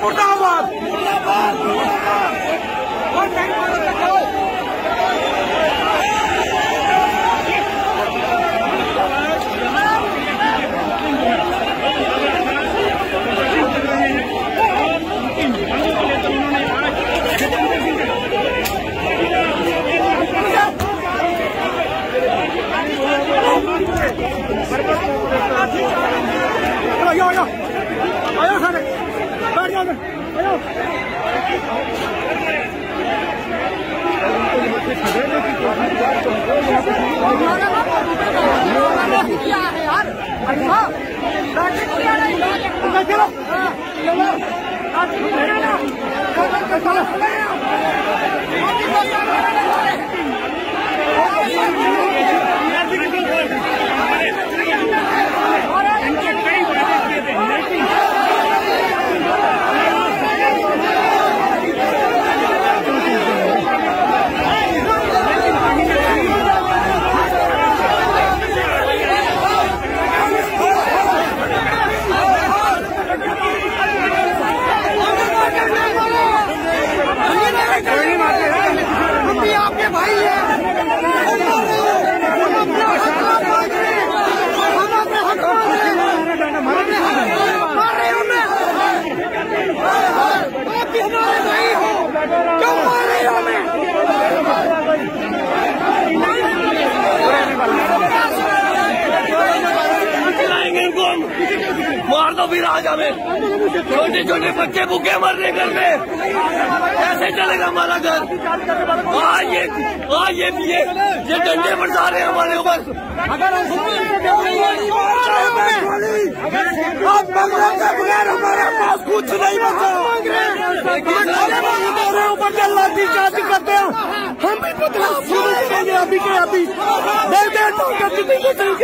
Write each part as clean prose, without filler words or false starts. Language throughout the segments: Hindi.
मुर्दाबाद आयो सारे बैठ जाओ आयो मार दो फिर आज हमें। छोटे छोटे बच्चे भूखे मरने घर में, कैसे चलेगा हमारा घर? ये डंडे बरसा रहे हैं हमारे ऊपर। अगर हमारे पास कुछ नहीं बचा, हमारे ऊपर लाठी चार्ज करते हैं, हम भी करेंगे अभी के अभी।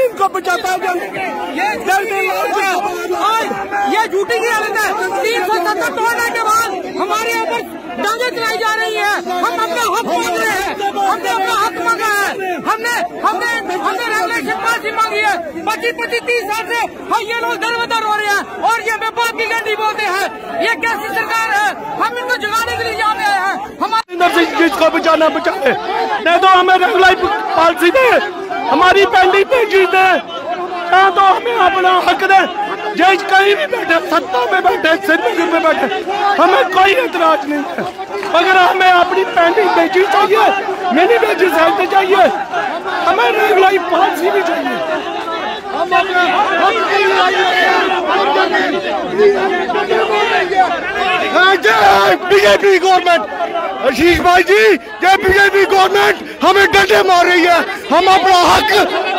इनको बचाता है ये झूठी की हालत है। 370 तोड़ने के बाद हमारे ऊपर डांगे चलाई जा रही है। हम अपना हक मांग रहे हैं, हमने अपना हक मांगा है। हमने रेगुलेशन पास मांगी है। 25-30 साल से ये लोग दर बदर हो रहे हैं और ये बेबाक की गड्डी बोलते हैं। ये कैसी सरकार है? हम इनको जगाने के लिए जा रहे हैं। हमारे अंदर से जिसको बचाना बचाए, नहीं तो हमें रेगुलर पॉलिसी दे, हमारी पेंडिंग पे चीज दे, या तो हमें अपना हक दे। जज कहीं भी बैठे, सत्ता में बैठे, श्रीनगर में बैठे, हमें कोई एतराज नहीं है, मगर हमें अपनी पेंडिंग बेची चाहिए, मिनी वेजेस हेल्थ चाहिए, हमें रेगुलर पॉलिसी भी चाहिए। बीजेपी गवर्नमेंट, आशीष भाई जी, ये बीजेपी गवर्नमेंट हमें डंडे मार रही है। हम अपना हक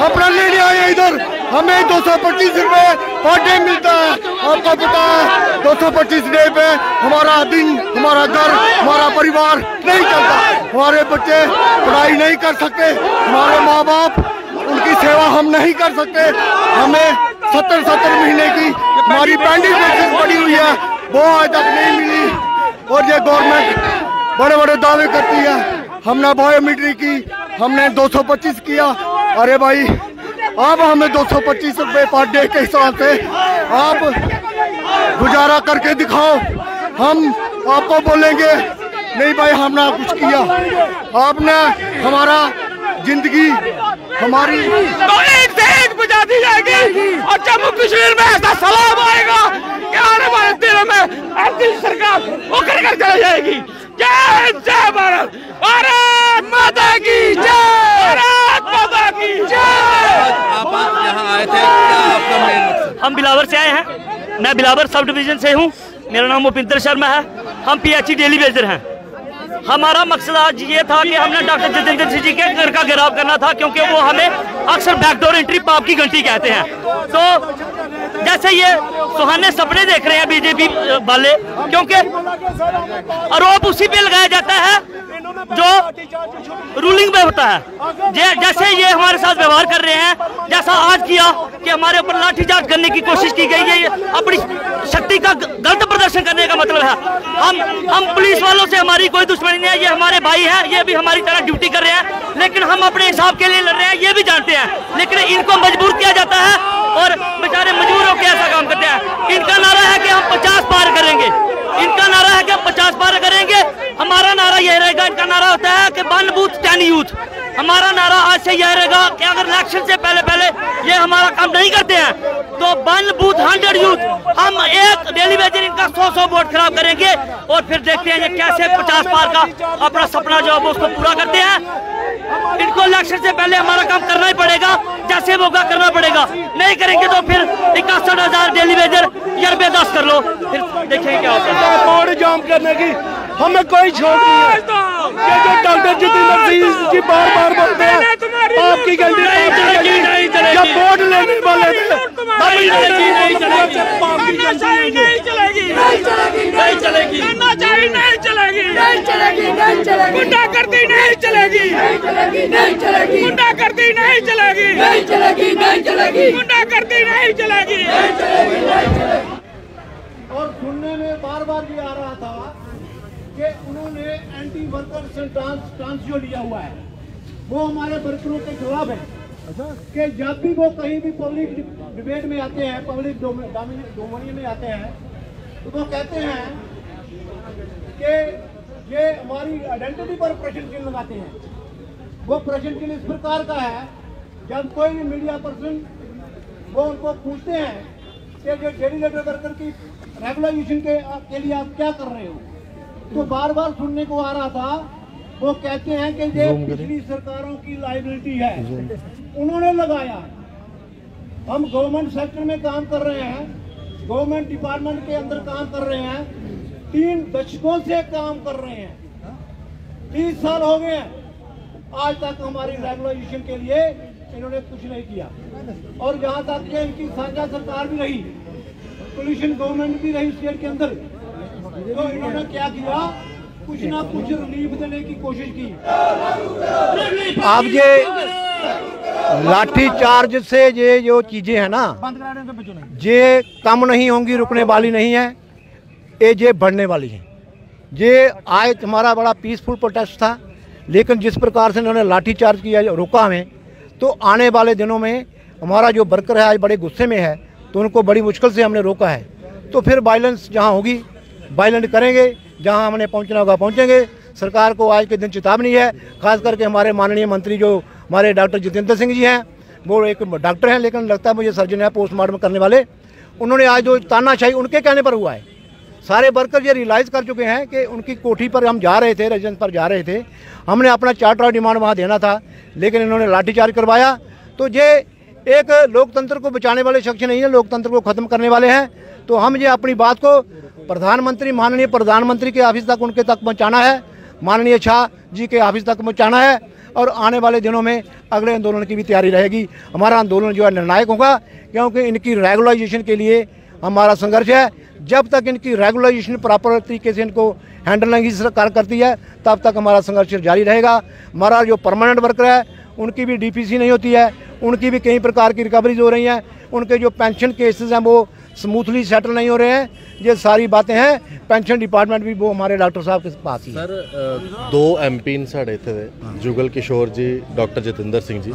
अपना लेने आए इधर। हमें 225 रुपए पर डे मिलता है। आपको पता है 225 डे पे हमारा दिन, हमारा घर, हमारा परिवार नहीं चलता। हमारे बच्चे पढ़ाई नहीं कर सकते, हमारे माँ बाप उनकी सेवा हम नहीं कर सकते। हमें 70 महीने की हमारी पेंडिंग पेंशन पड़ी हुई है, वो आज तक नहीं मिली। और ये गवर्नमेंट बड़े बड़े दावे करती है। हमने बायोमेट्रिक की, हमने 225 किया। अरे भाई, अब हमें 225 रुपए पर डे के हिसाब से आप गुजारा करके दिखाओ। हम आपको बोलेंगे नहीं भाई हमने कुछ किया, आपने हमारा जिंदगी हमारी बुझा दी जाएगी और जम्मू कश्मीर में ऐसा सलाम आएगा कि आने वाले दिनों में आपकी सरकार वो कर चली जाएगी। जय जय भारत, भारत माता की जय, भारत माता की जय। आप यहाँ आए थे, क्या आपका मेन मकसद? हम बिलावर से आए हैं, मैं बिलावर सब डिवीजन से हूँ, मेरा नाम भूपिंदर शर्मा है। हम PHE डेली वेजर हैं। हमारा मकसद आज ये था कि हमने डॉक्टर जितेंद्र सिंह जी के घर का घेराव करना था, क्योंकि वो हमें अक्सर बैकडोर एंट्री, पाप की घंटी कहते हैं। तो जैसे ये सुहाने सपने देख रहे हैं बीजेपी वाले, क्योंकि आरोप उसी पे लगाया जाता है जो रूलिंग में होता है। जैसे ये हमारे साथ व्यवहार कर रहे हैं, जैसा आज किया कि हमारे ऊपर लाठीचार्ज करने की कोशिश की गई है, ये अपनी शक्ति का गलत प्रदर्शन करने का मतलब है। हम पुलिस वालों से हमारी कोई दुश्मनी नहीं है, ये हमारे भाई हैं, ये भी हमारी तरह ड्यूटी कर रहे हैं, लेकिन हम अपने हिसाब के लिए लड़ रहे हैं, ये भी जानते हैं। लेकिन इनको मजबूर किया जाता है और बेचारे मजबूर होकर ऐसा काम करते हैं। इनका नारा है कि हम 50 पार करेंगे, इनका नारा है कि 50 पार करेंगे, हमारा नारा यह रहेगा। इनका नारा होता है कि 1 बूथ 10 यूथ। हमारा नारा आज से यह रहेगा कि अगर इलेक्शन से पहले ये हमारा काम नहीं करते हैं तो 1 बूथ 100 यूथ। हम एक डेली वेजर इनका 100 वोट खराब करेंगे और फिर देखते हैं ये कैसे 50 पार का अपना सपना जो है उसको पूरा करते हैं। इनको इलेक्शन से पहले हमारा काम करना ही पड़ेगा, जैसे होगा करना पड़ेगा। नहीं करेंगे तो फिर 61,000 डेली वेजर या बर्दाश्त कर लो, फिर देखेंगे क्या होता है। रोड जाम करने की हमें कोई शौक नहीं है। ये जो डॉक्टर जितेंद्र सिंह जी बार बार बोलते हैं आपकी गलती नहीं, जब वोट लेने वाले थे गुंडागर्दी नहीं चलेगी, गुंडागर्दी नहीं चलेगी, गुंडागर्दी नहीं चलेगी। और सुनने में बार बार ये आ रहा था कि उन्होंने एंटी वर्कर स्टांस जो लिया हुआ है वो हमारे वर्करों के खिलाफ है। कि जब भी वो कहीं भी पब्लिक डिबेट में आते हैं, पब्लिक डोमेन में आते हैं, तो वो कहते हैं कि ये हमारी आइडेंटिटी पर प्रश्न चिन्ह लगाते हैं। वो प्रश्न चिन्ह इस प्रकार का है, जब कोई भी मीडिया पर्सन वो उनको पूछते हैं कि जो डेली लेबर वर्कर की रेगुलाइजेशन के लिए आप क्या कर रहे हो, तो बार बार सुनने को आ रहा था वो कहते हैं कि ये पिछली सरकारों की लायबिलिटी है, उन्होंने लगाया। हम गवर्नमेंट सेक्टर में काम कर रहे हैं, गवर्नमेंट डिपार्टमेंट के अंदर काम कर रहे हैं, 3 दशकों से काम कर रहे हैं, 30 साल हो गए हैं, आज तक हमारी रेगुलाइजेशन के लिए इन्होंने कुछ नहीं किया। और जहाँ तक कि इनकी साझा सरकार भी रही, पोल्यूशन गवर्नमेंट भी रही स्टेट के अंदर, तो इन्होंने क्या किया, कुछ ना कुछ रिलीफ देने की कोशिश की। अब ये लाठी चार्ज से ये जो चीजें हैं ना, ये कम नहीं होंगी, रुकने वाली नहीं है, ये बढ़ने वाली है। ये आज हमारा बड़ा पीसफुल प्रोटेस्ट था, लेकिन जिस प्रकार से इन्होंने लाठी चार्ज किया, रोका हमें, तो आने वाले दिनों में हमारा जो वर्कर है आज बड़े गुस्से में है, तो उनको बड़ी मुश्किल से हमने रोका है। तो फिर वायलेंस जहाँ होगी वायलेंट करेंगे, जहाँ हमने पहुँचना होगा पहुँचेंगे। सरकार को आज के दिन चेतावनी है, खास करके हमारे माननीय मंत्री जो हमारे डॉक्टर जितेंद्र सिंह जी हैं, वो एक डॉक्टर हैं लेकिन लगता है मुझे सर्जन है, पोस्टमार्टम करने वाले। उन्होंने आज जो तानाशाही उनके कहने पर हुआ है, सारे वर्कर ये रियलाइज़ कर चुके हैं कि उनकी कोठी पर हम जा रहे थे, रेजिडेंस पर जा रहे थे, हमने अपना चार्टर डिमांड वहाँ देना था, लेकिन इन्होंने लाठीचार्ज करवाया। तो ये एक लोकतंत्र को बचाने वाले शख्स नहीं है, लोकतंत्र को ख़त्म करने वाले हैं। तो हम ये अपनी बात को प्रधानमंत्री, माननीय प्रधानमंत्री के ऑफिस तक उनके तक पहुँचाना है, माननीय शाह जी के ऑफिस तक पहुँचाना है। और आने वाले दिनों में अगले आंदोलन की भी तैयारी रहेगी। हमारा आंदोलन जो है निर्णायक होगा, क्योंकि इनकी रेगुलाइजेशन के लिए हमारा संघर्ष है। जब तक इनकी रेगुलाइजेशन प्रॉपर तरीके से इनको हैंडल नहीं सरकार करती है, तब तक हमारा संघर्ष जारी रहेगा। हमारा जो परमानेंट वर्कर है उनकी भी डीपीसी नहीं होती है, उनकी भी कई प्रकार की रिकवरीज हो रही हैं, उनके जो पेंशन केसेस हैं वो स्मूथली सेटल नहीं हो रहे हैं। ये सारी बातें हैं, पेंशन डिपार्टमेंट भी वो हमारे डॉक्टर साहब के पास ही है। सर 2 MP साढ़े थे, जुगल किशोर जी, डॉक्टर जितेंद्र सिंह जी,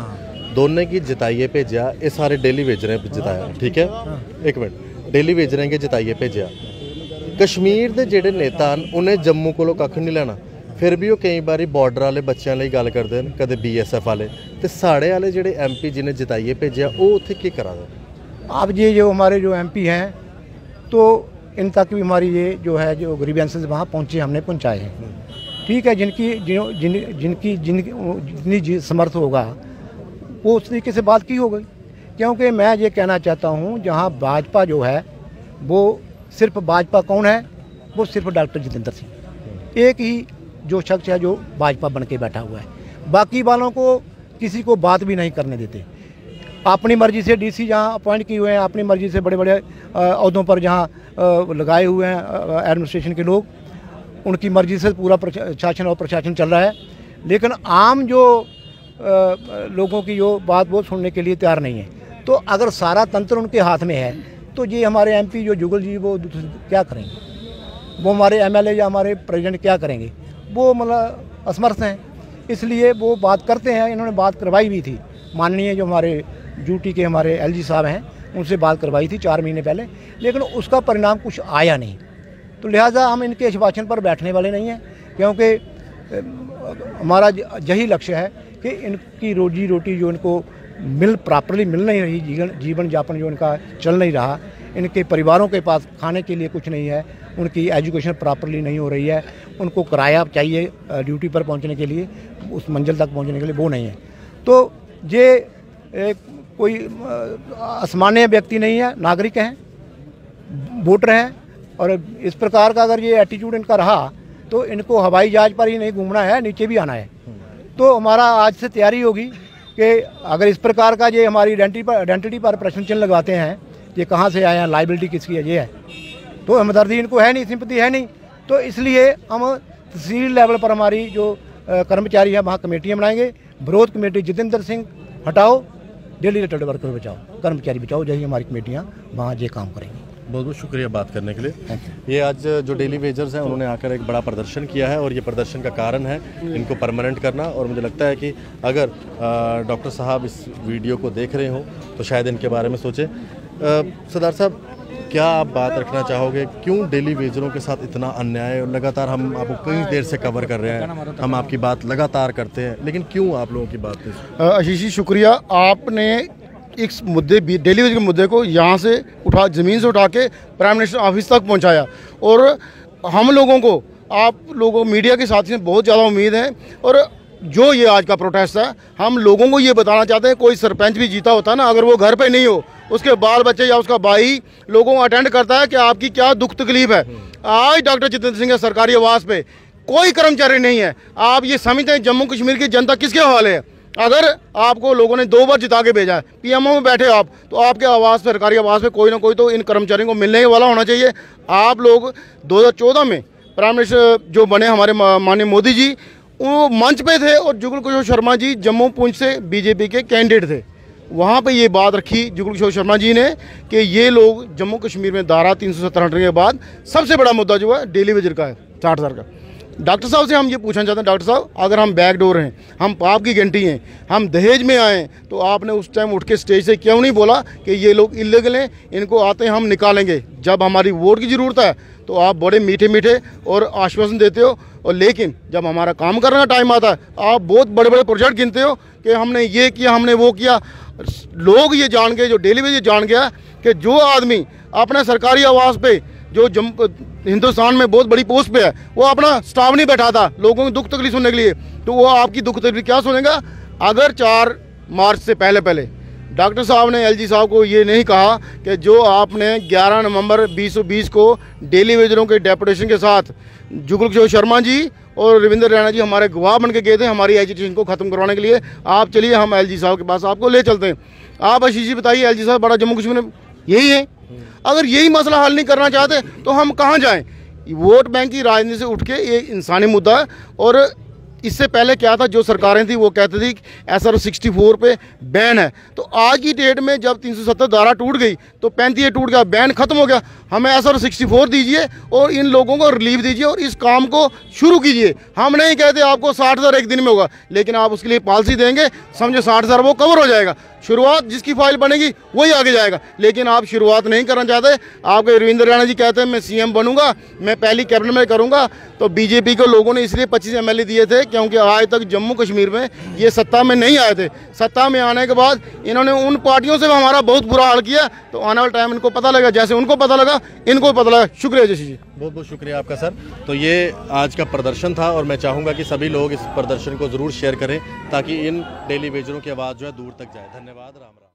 दोनों की जिताइए भेजा, ये सारे डेली वेजरें जिताया, ठीक है, एक मिनट, डेली वेजरें के जिताइए भेजा। कश्मीर के जेडे नेता उन्हें जम्मू को कख नहीं लेना, फिर भी वो कई बार बॉर्डर वाले बच्चों लिए गल करते हैं, कदे BSF वाले, तो साढ़े वाले जेडे MP जिन्हें जिताइए भेजा वो उत्थे की करा दे। अब ये जो हमारे जो MP हैं, तो इन तक भी हमारी ये जो है जो ग्रीवेंसेस वहाँ पहुँचे, हमने पहुँचाए हैं। ठीक है, जिनकी जितनी समर्थ होगा वो उस तरीके से बात की हो गई। क्योंकि मैं ये कहना चाहता हूँ, जहाँ भाजपा जो है वो सिर्फ भाजपा कौन है, वो सिर्फ डॉक्टर जितेंद्र सिंह एक ही जो शख्स है जो भाजपा बन के बैठा हुआ है। बाकी वालों को किसी को बात भी नहीं करने देते। अपनी मर्जी से DC जहाँ अपॉइंट किए हुए हैं, अपनी मर्जी से बड़े बड़े अहदों पर जहाँ लगाए हुए हैं एडमिनिस्ट्रेशन के लोग, उनकी मर्जी से पूरा शासन और प्रशासन चल रहा है। लेकिन आम जो लोगों की जो बात वो सुनने के लिए तैयार नहीं है। तो अगर सारा तंत्र उनके हाथ में है, तो ये हमारे MP जो जुगल जी वो क्या करेंगे, वो हमारे MLA या हमारे प्रेसिडेंट क्या करेंगे, वो मतलब असमर्थ हैं। इसलिए वो बात करते हैं। इन्होंने बात करवाई भी थी, माननीय जो हमारे ड्यूटी के हमारे LG साहब हैं, उनसे बात करवाई थी 4 महीने पहले, लेकिन उसका परिणाम कुछ आया नहीं। तो लिहाजा हम इनके आश्वासन पर बैठने वाले नहीं हैं, क्योंकि हमारा यही लक्ष्य है कि इनकी रोजी रोटी जो इनको प्रॉपरली मिल नहीं रही, जीवन यापन जो इनका चल नहीं रहा, इनके परिवारों के पास खाने के लिए कुछ नहीं है, उनकी एजुकेशन प्रॉपरली नहीं हो रही है, उनको किराया चाहिए ड्यूटी पर पहुंचने के लिए, उस मंजिल तक पहुंचने के लिए, वो नहीं है। तो ये कोई असामान्य व्यक्ति नहीं है, नागरिक हैं, वोटर हैं, और इस प्रकार का अगर ये एटीट्यूड इनका रहा तो इनको हवाई जहाज पर ही नहीं घूमना है, नीचे भी आना है। तो हमारा आज से तैयारी होगी कि अगर इस प्रकार का ये हमारी आइडेंटिटी पर प्रश्न चिन्ह लगाते हैं, ये कहाँ से आए हैं, लाइबिलिटी किसकी है, ये है, तो हमदर्दी इनको है नहीं, सिंपैथी है नहीं। तो इसलिए हम तहसील लेवल पर हमारी जो कर्मचारी हैं वहाँ कमेटियाँ बनाएंगे। विरोध कमेटी जितेंद्र सिंह हटाओ, डेली रिलेटेड वर्कर बचाओ, कर्मचारी बचाओ, यही हमारी कमेटियाँ वहाँ ये काम करेंगी। बहुत बहुत शुक्रिया बात करने के लिए। ये आज जो डेली वेजर्स हैं उन्होंने आकर एक बड़ा प्रदर्शन किया है, और ये प्रदर्शन का कारण है इनको परमानेंट करना। और मुझे लगता है कि अगर डॉक्टर साहब इस वीडियो को देख रहे हो तो शायद इनके बारे में सोचें। सरदार साहब, क्या आप बात रखना चाहोगे, क्यों डेली वेजरों के साथ इतना अन्याय? और लगातार हम आपको कई देर से कवर कर रहे हैं, हम आपकी बात लगातार करते हैं, लेकिन क्यों आप लोगों की बात नहीं? आशीष जी शुक्रिया, आपने इस मुद्दे डेली वेज के मुद्दे को यहाँ से ज़मीन से उठा के प्राइम मिनिस्टर ऑफिस तक पहुँचाया। और हम लोगों को, आप लोगों मीडिया के साथी से बहुत ज़्यादा उम्मीद है। और जो ये आज का प्रोटेस्ट है, हम लोगों को ये बताना चाहते हैं, कोई सरपंच भी जीता होता ना, अगर वो घर पे नहीं हो, उसके बाल बच्चे या उसका भाई लोगों को अटेंड करता है कि आपकी क्या दुख तकलीफ है। आज डॉक्टर जितेंद्र सिंह के सरकारी आवास पे कोई कर्मचारी नहीं है। आप ये समझते हैं जम्मू कश्मीर की जनता किसके हवाले है? अगर आपको लोगों ने 2 बार जिता के भेजा है, पीएमओ में बैठे आप, तो आपके आवास, सरकारी आवास में कोई ना कोई तो इन कर्मचारियों को मिलने वाला होना चाहिए। आप लोग 2014 में प्राइम मिनिस्टर जो बने हमारे माननीय मोदी जी, वो मंच पे थे, और जुगल किशोर शर्मा जी जम्मू पुंछ से बीजेपी के कैंडिडेट थे। वहाँ पे ये बात रखी जुगल किशोर शर्मा जी ने कि ये लोग जम्मू कश्मीर में धारा 370 हटने के बाद सबसे बड़ा मुद्दा जो है डेली वेजर का है, 60,000 का। डॉक्टर साहब से हम ये पूछना चाहते हैं, डॉक्टर साहब, अगर हम बैकडोर हैं, हम पाप की घंटी हैं, हम दहेज में आए, तो आपने उस टाइम उठ के स्टेज से क्यों नहीं बोला कि ये लोग इलीगल हैं, इनको आते हैं हम निकालेंगे? जब हमारी वोट की ज़रूरत है तो आप बड़े मीठे मीठे और आश्वासन देते हो, और लेकिन जब हमारा काम करने का टाइम आता है आप बहुत बड़े बड़े प्रोजेक्ट गिनते हो कि हमने ये किया, हमने वो किया। लोग ये जान गए, जो डेली वेज जान गया कि जो आदमी अपने सरकारी आवास पे, जो हिंदुस्तान में बहुत बड़ी पोस्ट पे है, वो अपना स्टाफ नहीं बैठाता लोगों की दुख तकलीफ सुनने के लिए, तो वो आपकी दुख तकलीफ क्या सुनेगा? अगर 4 मार्च से पहले डॉक्टर साहब ने एलजी साहब को ये नहीं कहा कि जो आपने 11 नवंबर 2020 को डेली वेजरों के डेपुटेशन के साथ जुगल किशोर शर्मा जी और रविंद्र रैना जी हमारे गवाह बन के गए थे हमारी एजिटेशन को ख़त्म करवाने के लिए, आप चलिए हम एलजी साहब के पास आपको ले चलते हैं। आप आशीष जी बताइए, एलजी साहब बड़ा जम्मू कश्मीर में यही है? अगर यही मसला हल नहीं करना चाहते तो हम कहाँ जाएं? वोट बैंक की राजनीति से उठ के ये इंसानी मुद्दा है। और इससे पहले क्या था, जो सरकारें थी वो कहती थी SR 64 पे बैन है, तो आज की डेट में जब 370 धारा टूट गई तो 35 टूट गया, बैन खत्म हो गया। हमें SR 64 दीजिए और इन लोगों को रिलीफ दीजिए और इस काम को शुरू कीजिए। हम नहीं कहते आपको 60,000 एक दिन में होगा, लेकिन आप उसके लिए पॉलिसी देंगे, समझे 60,000 वो कवर हो जाएगा। शुरुआत जिसकी फाइल बनेगी वही आगे जाएगा, लेकिन आप शुरुआत नहीं करना चाहते। आपके रविंद्र रैना जी कहते हैं मैं CM बनूंगा, मैं पहली कैबिनेट में करूंगा, तो बीजेपी को लोगों ने इसलिए 25 MLA दिए थे क्योंकि आज तक जम्मू कश्मीर में ये सत्ता में नहीं आए थे। सत्ता में आने के बाद इन्होंने उन पार्टियों से हमारा बहुत बुरा हाल किया, तो आने वाले टाइम इनको पता लगा, जैसे उनको पता लगा इनको पता लगा। शुक्रिया जशी जी, बहुत बहुत शुक्रिया आपका सर। तो ये आज का प्रदर्शन था और मैं चाहूँगा कि सभी लोग इस प्रदर्शन को ज़रूर शेयर करें ताकि इन डेली वेजरों की आवाज़ जो है दूर तक जाए। धन्यवाद, राम राम।